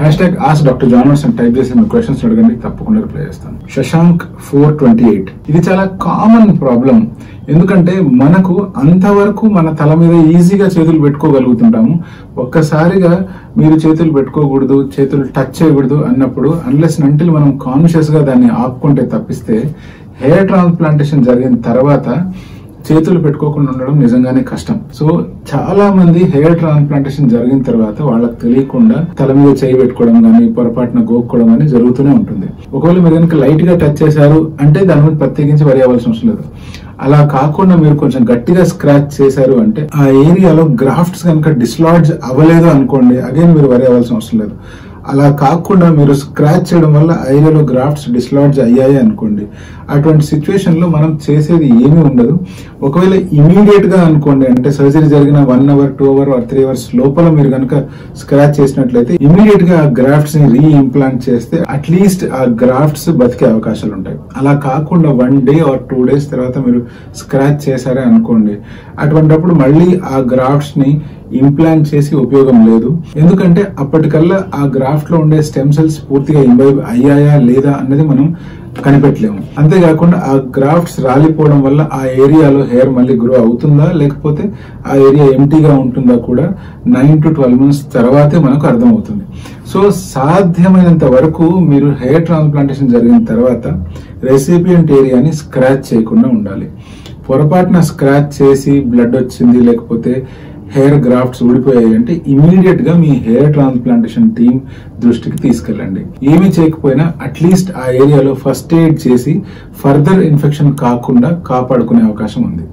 #AskDrJohnWatts అని type చేసి మీ questions అడగండి, తప్పకుండా రిప్లై చేస్తాను. శశాంక్ 428, ఇది చాలా కామన్ ప్రాబ్లం. ఎందుకంటే మనకు అంతవరకు మన తల మీద ఈజీగా చేతులు పెట్టుకోగలుగుతుంటాము. ఒక్కసారిగా మీరు చేతులు పెట్టుకోకూడదు, చేతులు టచ్ చేయకూడదు అన్నప్పుడు అన్లెస్ అంటిల్ మనం కాన్షియస్ గా దాన్ని ఆపుకుంటే తప్పిస్తే హెయిర్ ట్రాన్స్ప్లాంటేషన్ జరిగిన తర్వాత చేతులు పెట్టుకోకుండా ఉండడం నిజంగానే కష్టం. సో చాలా మంది హెయిర్ ట్రాన్స్ప్లాంటేషన్ జరిగిన తర్వాత వాళ్ళకి తెలియకుండా తల మీద చేయి పెట్టుకోవడం కానీ పొరపాటున గోక్కోవడం కానీ జరుగుతూనే ఉంటుంది. ఒకవేళ మీరు కనుక లైట్ గా టచ్ చేశారు అంటే దాని మీద ప్రత్యేకించి వరి అవ్వాల్సిన అవసరం లేదు. అలా కాకుండా మీరు కొంచెం గట్టిగా స్క్రాచ్ చేశారు అంటే ఆ ఏరియాలో గ్రాఫ్ట్స్ కనుక డిస్లాడ్జ్ అవ్వలేదు అనుకోండి, అగైన్ మీరు వరి అవ్వాల్సిన అవసరం లేదు. అలా కాకుండా మీరు స్క్రాచ్ చేయడం వల్ల ఐరియాలో గ్రాఫ్ట్స్ డిస్లాడ్జ్ అయ్యాయి అనుకోండి, అటువంటి సిచ్యువేషన్ లో మనం చేసేది ఏమీ ఉండదు. ఒకవేళ ఇమీడియట్ గా అనుకోండి, అంటే సర్జరీ జరిగిన 1 అవర్ 2 అవర్ 3 అవర్స్ లోపల మీరు కనుక స్క్రాచ్ చేసినట్లయితే ఇమీడియట్ గా ఆ గ్రాఫ్ట్స్ ని రీఇంప్లాంట్ చేస్తే అట్లీస్ట్ ఆ గ్రాఫ్ట్స్ బతికే అవకాశాలు ఉంటాయి. అలా కాకుండా 1 డే ఆర్ 2 డేస్ తర్వాత మీరు స్క్రాచ్ చేశారే అనుకోండి, అటువంటిప్పుడు మళ్ళీ ఆ గ్రాఫ్ట్స్ ని ఇంప్లాంట్ చేసి ఉపయోగం లేదు. ఎందుకంటే అప్పటికల్లా ఆ గ్రాఫ్ట్ లో ఉండే స్టెమ్ సెల్స్ పూర్తిగా ఇంబైబ్ అయ్యాయా లేదా అన్నది మనం కనిపెట్టలేము. అంతేకాకుండా ఆ గ్రాఫ్ట్స్ రాలిపోవడం వల్ల ఆ ఏరియాలో హెయిర్ మళ్ళీ గ్రో అవుతుందా లేకపోతే ఆ ఏరియా ఎంటీగా ఉంటుందా కూడా 9 to 12 months తర్వాతే మనకు అర్థమవుతుంది. సో సాధ్యమైనంత వరకు మీరు హెయిర్ ట్రాన్స్ప్లాంటేషన్ జరిగిన తర్వాత రెసిపియంట్ ఏరియాని స్క్రాచ్ చేయకుండా ఉండాలి. పొరపాటున స్క్రాచ్ చేసి బ్లడ్ వచ్చింది లేకపోతే హెయిర్ గ్రాఫ్ట్స్ ఊడిపోయాయి అంటే ఇమీడియట్ గా మీ హెయిర్ ట్రాన్స్ప్లాంటేషన్ టీమ్ దృష్టికి తీసుకెళ్ళండి. ఏమీ చేయకపోయినా అట్లీస్ట్ ఆ ఏరియాలో ఫస్ట్ ఎయిడ్ చేసి ఫర్దర్ ఇన్ఫెక్షన్ కాకుండా కాపాడుకునే అవకాశం ఉంది.